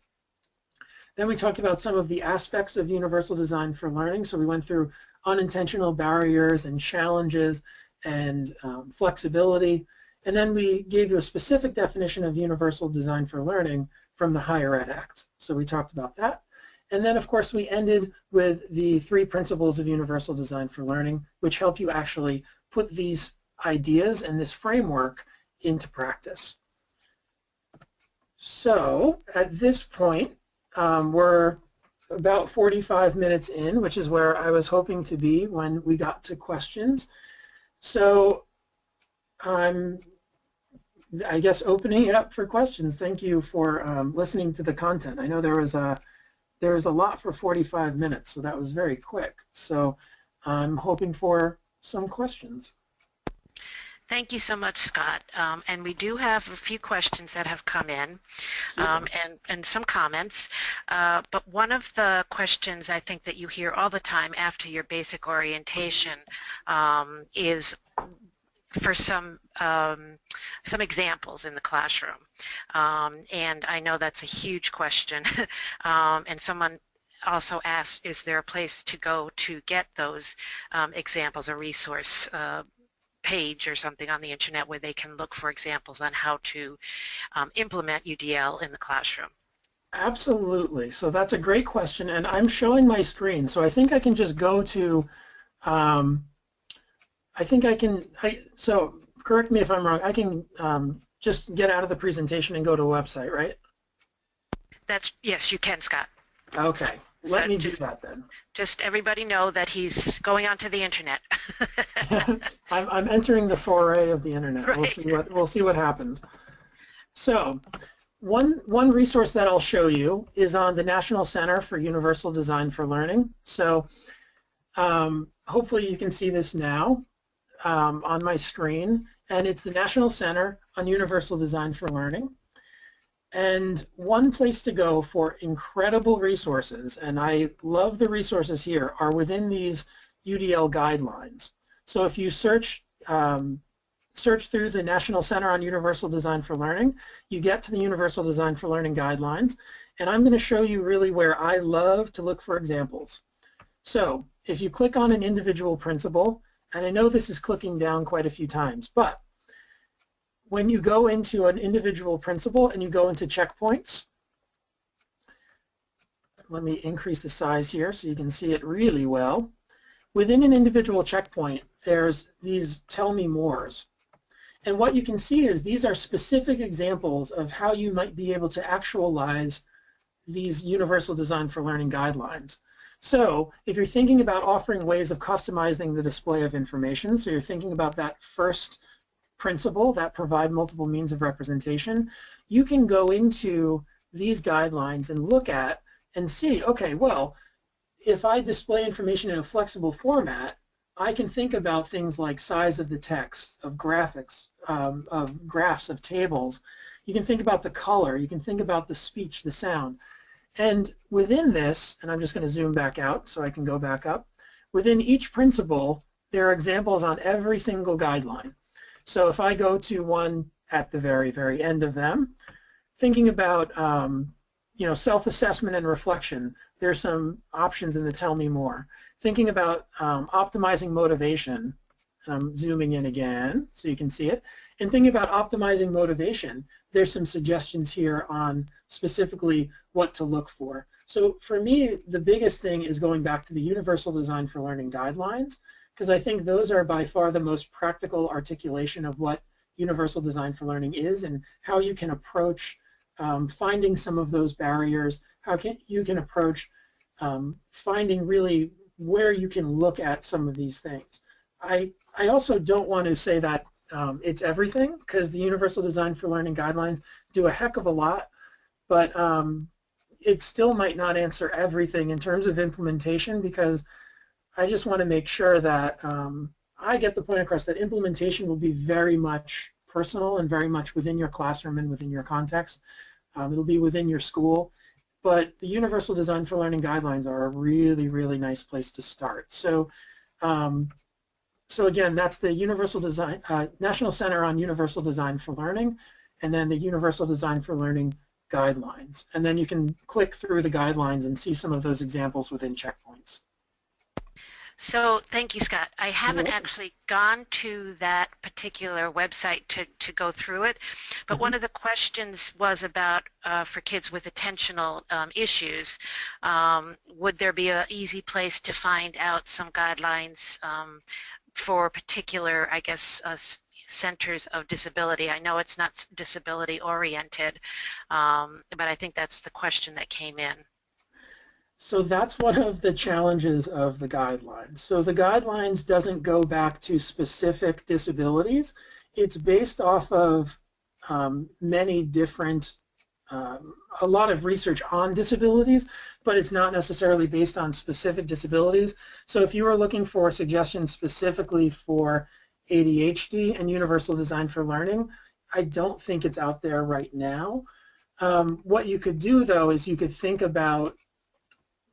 Speaker 2: Then we talked about some of the aspects of universal design for learning. So we went through unintentional barriers and challenges and flexibility. And then we gave you a specific definition of universal design for learning from the Higher Ed Act. So we talked about that. And then, of course, we ended with the 3 principles of universal design for learning, which help you actually put these ideas and this framework into practice. So at this point, we're about 45 minutes in, which is where I was hoping to be when we got to questions. So I'm, I guess, opening it up for questions. Thank you for listening to the content. I know there was a lot for 45 minutes, so that was very quick. So I'm hoping for some questions.
Speaker 1: Thank you so much, Scott. And we do have a few questions that have come in and some comments. But one of the questions I think that you hear all the time after your basic orientation is for some examples in the classroom. And I know that's a huge question. And someone also asked, is there a place to go to get those examples, a resource page or something on the internet where they can look for examples on how to implement UDL in the classroom?
Speaker 2: Absolutely. So that's a great question, and I'm showing my screen. So I think I can just go to, so correct me if I'm wrong, I can just get out of the presentation and go to a website, right?
Speaker 1: Yes, you can, Scott.
Speaker 2: Okay. Let me do that then.
Speaker 1: Just everybody know that he's going onto the internet.
Speaker 2: I'm entering the foray of the internet.
Speaker 1: Right.
Speaker 2: We'll see what happens. So one resource that I'll show you is on the National Center for Universal Design for Learning. So hopefully you can see this now on my screen, and it's the National Center on Universal Design for Learning. And one place to go for incredible resources, and I love the resources here, are within these UDL guidelines. So if you search through the National Center on Universal Design for Learning, you get to the Universal Design for Learning guidelines, and I'm going to show you really where I love to look for examples. So if you click on an individual principle, and I know this is clicking down quite a few times, but when you go into an individual principle and you go into checkpoints, let me increase the size here so you can see it really well. Within an individual checkpoint, there's these tell me mores. And what you can see is these are specific examples of how you might be able to actualize these universal design for learning guidelines. So if you're thinking about offering ways of customizing the display of information, so you're thinking about that first principle that provide multiple means of representation, you can go into these guidelines and look at and see, okay, well, if I display information in a flexible format, I can think about things like size of the text, of graphics, of graphs, of tables. You can think about the color. You can think about the speech, the sound. And within this, and I'm just going to zoom back out so I can go back up, within each principle, there are examples on every single guideline. So if I go to one at the very, very end of them, thinking about self-assessment and reflection, there's some options in the Tell Me More. Thinking about optimizing motivation, and I'm zooming in again so you can see it, and thinking about optimizing motivation, there's some suggestions here on specifically what to look for. So for me, the biggest thing is going back to the Universal Design for Learning guidelines, because I think those are by far the most practical articulation of what universal design for learning is and how you can approach finding some of those barriers, how you can approach finding really where you can look at some of these things. I also don't want to say that it's everything, because the Universal Design for Learning guidelines do a heck of a lot, but it still might not answer everything in terms of implementation, because I just want to make sure that I get the point across that implementation will be very much personal and very much within your classroom and within your context. It'll be within your school. But the Universal Design for Learning guidelines are a really, really nice place to start. So, so again, that's the Universal Design, National Center on Universal Design for Learning, and then the Universal Design for Learning guidelines. And then you can click through the guidelines and see some of those examples within checkpoints.
Speaker 1: So thank you, Scott. I haven't actually gone to that particular website to go through it, but one of the questions was about for kids with attentional issues, would there be an easy place to find out some guidelines for particular, I guess, centers of disability? I know it's not disability oriented, but I think that's the question that came in.
Speaker 2: So that's one of the challenges of the guidelines. So the guidelines doesn't go back to specific disabilities. It's based off of many different, a lot of research on disabilities, but it's not necessarily based on specific disabilities. So if you were looking for suggestions specifically for ADHD and Universal Design for Learning, I don't think it's out there right now. What you could do, though, is you could think about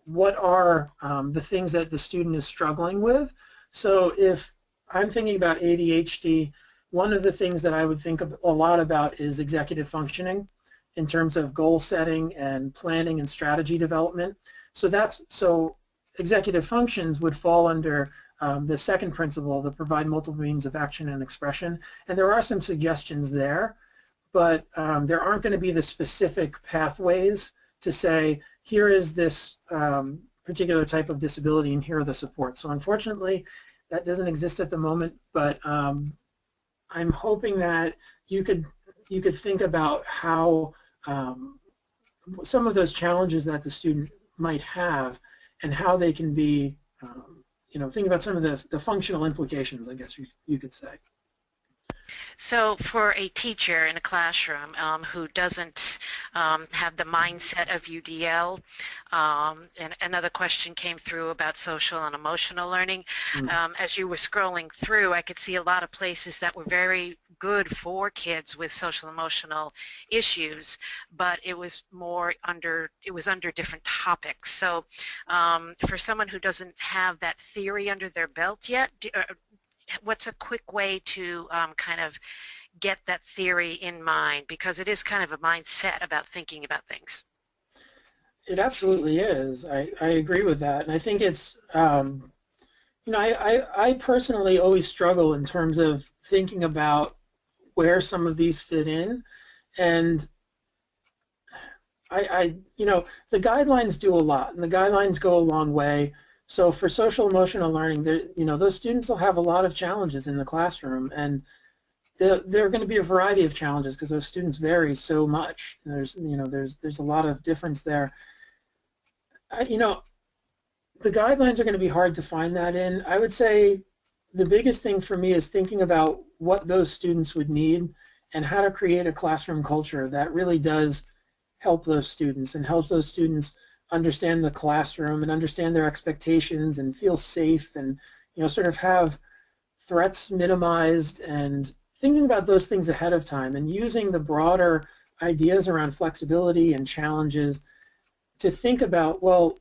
Speaker 2: what are the things that the student is struggling with. So if I'm thinking about ADHD, one of the things that I would think a lot about is executive functioning in terms of goal setting and planning and strategy development. So executive functions would fall under the second principle, the provide multiple means of action and expression. And there are some suggestions there, but there aren't going to be the specific pathways to say, here is this particular type of disability and here are the supports. So unfortunately, that doesn't exist at the moment, but I'm hoping that you could think about how some of those challenges that the student might have and how they can be, think about some of the functional implications, I guess you could say.
Speaker 1: So for a teacher in a classroom who doesn't have the mindset of UDL, and another question came through about social and emotional learning. As you were scrolling through, I could see a lot of places that were very good for kids with social emotional issues, but it was under different topics. So for someone who doesn't have that theory under their belt yet, what's a quick way to kind of get that theory in mind? Because it is kind of a mindset about thinking about things.
Speaker 2: It absolutely is. I agree with that. And I think it's, I personally always struggle in terms of thinking about where some of these fit in. And the guidelines do a lot, and the guidelines go a long way. So for social emotional learning, those students will have a lot of challenges in the classroom, and there are going to be a variety of challenges because those students vary so much. There's a lot of difference there. The guidelines are going to be hard to find that in. I would say the biggest thing for me is thinking about what those students would need and how to create a classroom culture that really does help those students and helps those students understand the classroom and understand their expectations and feel safe and sort of have threats minimized and thinking about those things ahead of time and using the broader ideas around flexibility and challenges to think about, well,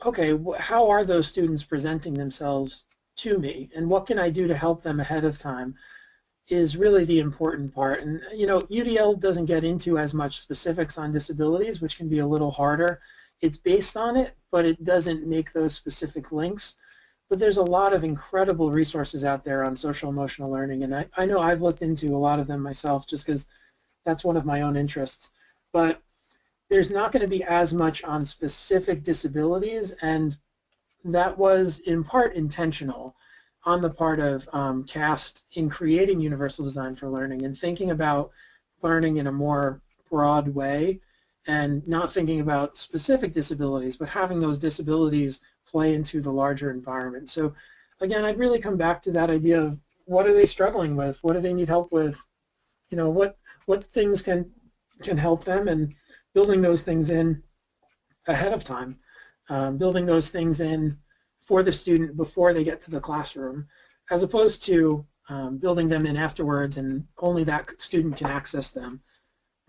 Speaker 2: okay, how are those students presenting themselves to me and what can I do to help them ahead of time is really the important part. And UDL doesn't get into as much specifics on disabilities, which can be a little harder. It's based on it, but it doesn't make those specific links. But there's a lot of incredible resources out there on social emotional learning, and I know I've looked into a lot of them myself just because that's one of my own interests. But there's not going to be as much on specific disabilities, and that was in part intentional on the part of CAST in creating Universal Design for Learning and thinking about learning in a more broad way and not thinking about specific disabilities, but having those disabilities play into the larger environment. So again, I'd really come back to that idea of what are they struggling with? What do they need help with? You know, what things can help them, and building those things in ahead of time, building those things in for the student before they get to the classroom, as opposed to building them in afterwards and only that student can access them,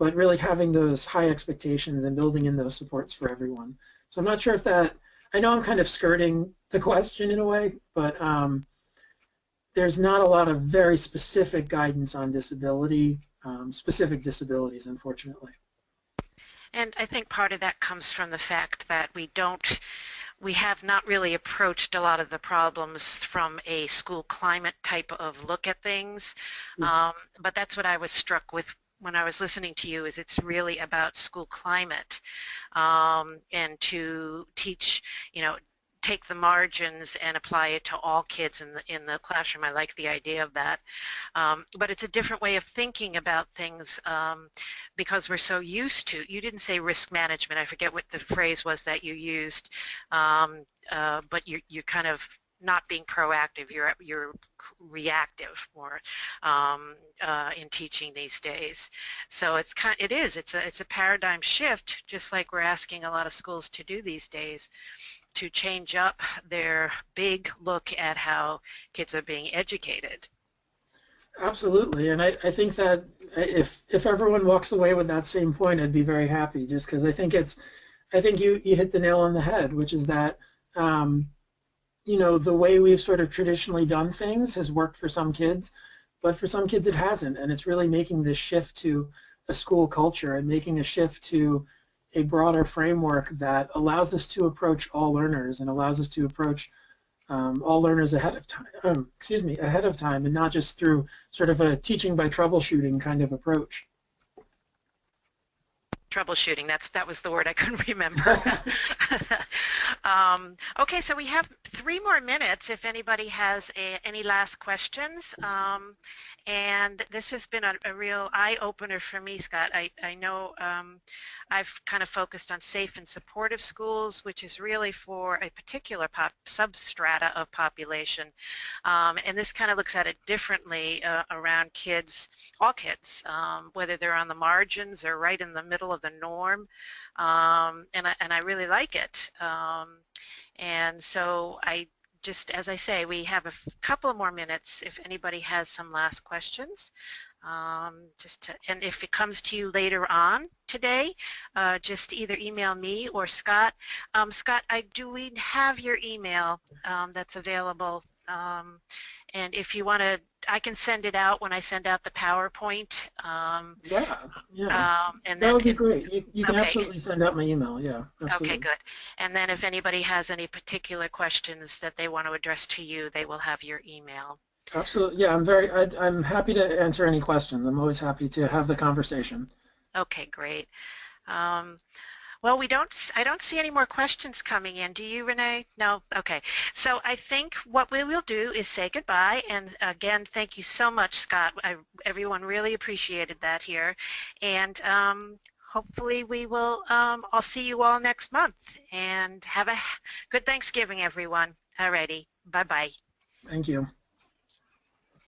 Speaker 2: but really having those high expectations and building in those supports for everyone. So I'm not sure if that, I know I'm kind of skirting the question in a way, but there's not a lot of very specific guidance on disability, specific disabilities, unfortunately.
Speaker 1: And I think part of that comes from the fact that we have not really approached a lot of the problems from a school climate type of look at things. But that's what I was struck with when I was listening to you, is it's really about school climate, and to teach, take the margins and apply it to all kids in the classroom. I like the idea of that. But it's a different way of thinking about things, because we're so used to, you didn't say risk management, I forget what the phrase was that you used, but you're kind of not being proactive, you're reactive more in teaching these days. So it's a paradigm shift, just like we're asking a lot of schools to do these days, to change up their big look at how kids are being educated.
Speaker 2: Absolutely, and I think that if everyone walks away with that same point, I'd be very happy, just because I think you hit the nail on the head, which is that the way we've sort of traditionally done things has worked for some kids, but for some kids it hasn't, and it's really making this shift to a school culture and making a shift to a broader framework that allows us to approach all learners and allows us to approach all learners ahead of time, and not just through sort of a teaching by troubleshooting kind of approach.
Speaker 1: Troubleshooting, that was the word I couldn't remember. Okay, so we have 3 more minutes if anybody has any last questions. And this has been a real eye-opener for me, Scott. I know I've kind of focused on safe and supportive schools, which is really for a particular substrata of population. And this kind of looks at it differently around kids, all kids, whether they're on the margins or right in the middle of the norm. And I really like it. And so as I say, we have a couple of more minutes if anybody has some last questions. And if it comes to you later on today, just either email me or Scott. Scott, do we have your email that's available? And if you want to, I can send it out when I send out the PowerPoint.
Speaker 2: Yeah. And that would be great. You can absolutely send out my email. Yeah, absolutely.
Speaker 1: Okay, good. And then if anybody has any particular questions that they want to address to you, they will have your email.
Speaker 2: Absolutely. Yeah, I'm happy to answer any questions. I'm always happy to have the conversation.
Speaker 1: Okay, great. Well, I don't see any more questions coming in. Do you, Renee? No? Okay. So I think what we will do is say goodbye. And again, thank you so much, Scott. Everyone really appreciated that here. And hopefully I'll see you all next month. And have a good Thanksgiving, everyone. Alrighty. Bye-bye.
Speaker 2: Thank you.